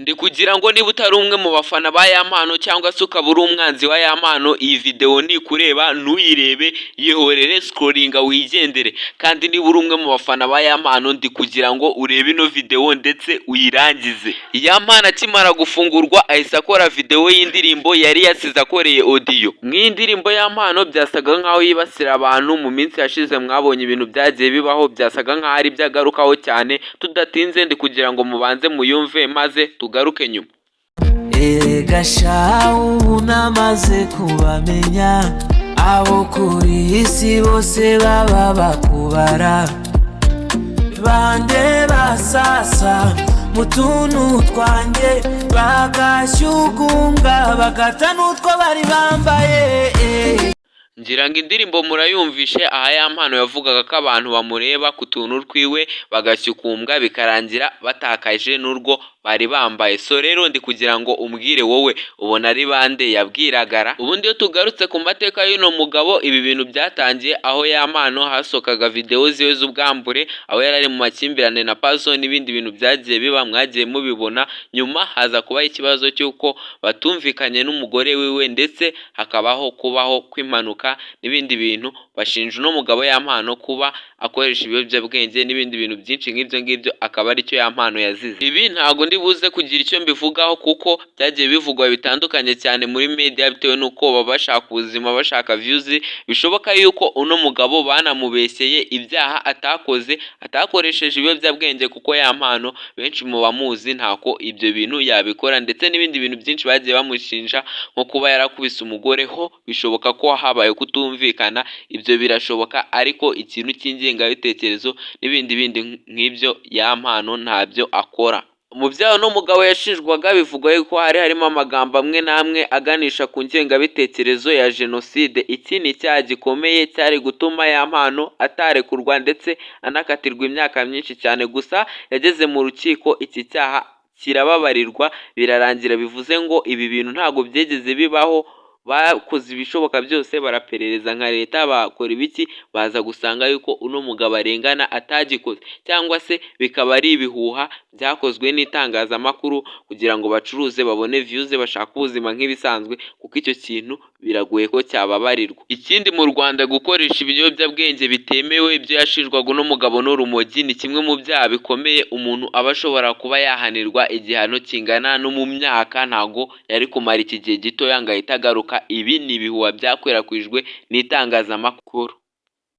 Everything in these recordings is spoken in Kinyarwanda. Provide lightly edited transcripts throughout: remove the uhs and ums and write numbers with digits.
Ndi kugira ngo niba utari umwe mu bafana ba ya mpano cyangwa se ukaba uri umwanzi wa ya mpano, iyi video ni kureba ntuyirebe, yihorere scrollinga wigendere. Kandi niba uri umwe mu bafana ba ya mpano, ndi kugira ngo urebe ino video ndetse uyirangize. Ya mpano akimara gufungurwa ahise akora video y'indirimbo yari yasize akoreye audio. Mw'iyi ndirimbo ya mpano byasaga nkaho yibasira abantu mu minsi yashize, mwabonye ibintu byagiye bibaho, byasaga nkaho ari byagarukaho cyane. Tudatinze ndi kugira ngo mubanze muyumve maze tugaruke nyuma. Gasha ubu namaze kubamenya, abo kuri isi bose baba bakubara, bande basasa mu tuntu twanjye, bagashyugunga bagata n'utwo bari bambaye. Ngira ngo indirimbo murayumvishe, aha ya mpano yavugaga ko abantu bamureba ku tuntu twiwe bagashyukumbwa bikarangira batakaje n'urwo bari bambaye. So rero ndi kugira ngo umbwire wowe ubona ari bande yabwiragara. Ubundi iyo tugarutse ku mateka y'uno mugabo, ibi bintu byatangiye aho ya mpano hasokaga video ziwe z'ubwambure, aho yari ari mu makimbirane na Pazo n'ibindi bintu byagiye biba, mwagiye mubibona. Nyuma haza kubaho ikibazo cy'uko batumvikanye n'umugore wiwe, ndetse hakabaho kubaho kw'impanuka n'ibindi bintu. Bashinja uno mugabo ya mpano kuba akoresha ibiyobyabwenge n'ibindi bintu byinshi nk'ibyo ngibyo, akaba aricyo ya mpano yazize. Ibi ntago ndi buze kugira icyo mbivugaho kuko byagiye bivugwa bitandukanye cyane muri media, bitewe n'uko baba bashaka ubuzima, bashaka views. Bishoboka yuko uno mugabo banamubeshyeye ibyaha atakoze, atakoresheje ibiyobyabwenge, kuko ya mpano benshi mu bamuzi ntako ibyo bintu yabikora, ndetse n'ibindi bintu byinshi bagiye bamushinja nko kuba yarakubise umugore ho. Bishoboka ko habaye kutumvikana, ibyo birashoboka, ariko ikintu cy'ingengabitekerezo n'ibindi bindi nk'ibyo ya mpano ntabyo akora. Mu byaha no mugabo yashinjwaga bivugwa ko harimo amagambo amwe n'amwe aganisha ku ngengabitekerezo ya jenoside. Iki ni icyaha gikomeye cyari gutuma ya mpano atarekurwa ndetse anakatirwa imyaka myinshi cyane. Gusa yageze mu rukiko, iki cyaha kirababarirwa birarangira. Bivuze ngo ibi bintu ntabwo byigeze bibaho. Bakoze ibishoboka byose, baraperereza nka leta, bakora ibiki, baza gusanga yuko uno mugabo arengana atagikoze, cyangwa se bikaba ari ibihuha byakozwe n'itangazamakuru kugira ngo bacuruze, babone views, bashaka ubuzima nk'ibisanzwe, kuko icyo kintu biragoye ko cyababarirwa. Ikindi, mu Rwanda gukoresha ibiyobyabwenge bitemewe, ibyo yashinjwaga uno mugabo n'urumogi, ni kimwe mu byaha bikomeye umuntu aba ashobora kuba yahanirwa igihano kingana no mu myaka. Ntago yari kumara iki gihe gito yangahita agaruka. Ibi ni ibihuha byakwirakwijwe n'itangazamakuru.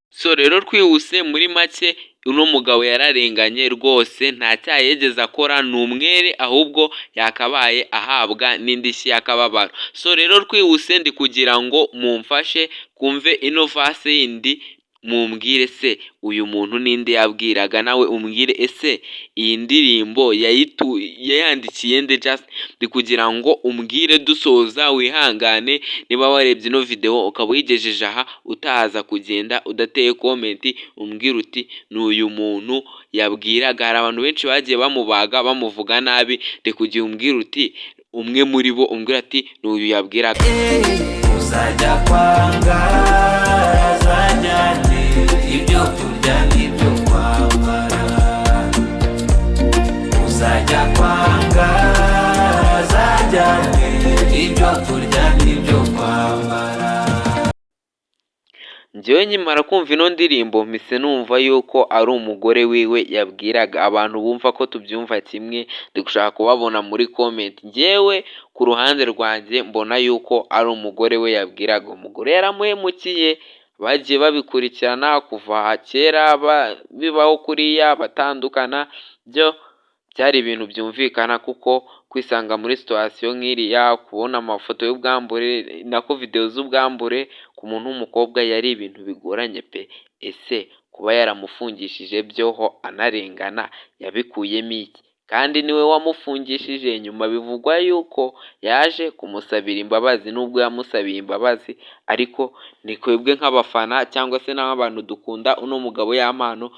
So rero twihuse muri make, uno mugabo yararenganye rwose, nta cyaha yigeze akora, ni umwere, ahubwo yakabaye ahabwa n'indishyi y'akababaro. So rero twihuse, ndi kugira ngo mumfashe kumve ino vase yindi, mumbwire se uyu muntu ninde yabwiraga. Nawe umbwire ese iyi ndirimbo yayandikiye nde. Just ndi kugira ngo umbwire dusoza, wihangane niba warebye ino video ukaba uyigejeje aha utahaza kugenda udateye comment, umbwire uti ni uyu muntu yabwiraga. Hari abantu benshi bagiye bamubaga bamuvuga nabi, ndi kugira umbwire uti umwe muri bo, umbwire ati ni uyu yabwiraga. Uzajya kwanga zanyane, ibyo kurya n'ibyo kwambara. Uzajya kwanga zanyane, ibyo kurya n'ibyo kwambara. Njyewe nkimara kumva ino ndirimbo mpise numva yuko ari umugore wiwe yabwiraga. Abantu bumva ko tubyumva kimwe, ndi gushaka kubabona muri comment. Njyewe ku ruhande rwanjye mbona yuko ari umugore we yabwiraga. Umugore yaramuhemukiye, bagiye babikurikirana kuva kera bibaho kuriya, batandukana. Byo byari ibintu byumvikana, kuko kwisanga muri situation nk'iriya, kubona amafoto y'ubwambure nako video z'ubwambure ku muntu w'umukobwa, yari ibintu bigoranye pe. Ese kuba yaramufungishije byoho anarengana yabikuyemo iki? Kandi niwe wamufungishije. Nyuma bivugwa yuko yaje kumusabira imbabazi. Nubwo yamusabiye imbabazi, ariko ni kwebwe nk'abafana cyangwa se n'abantu dukunda uno mugabo ya mpano,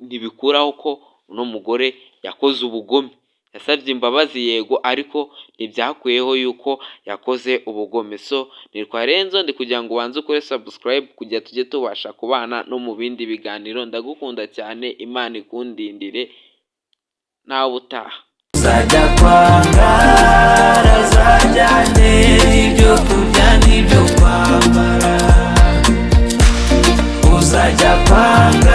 ntibikuraho ko uno mugore yakoze ubugome. Yasabye imbabazi yego, ariko ntibyakuyeho yuko yakoze ubugome. So nitwa Renzo, ndi kugira ngo ubanze ukore subscribe kugira tujye tubasha kubana no mu bindi biganiro. Ndagukunda cyane, Imana ikundindire, nawe utaha. uzajya kwangara azajyane n'ibyo kurya n'ibyo kwambara, uzajya kwangara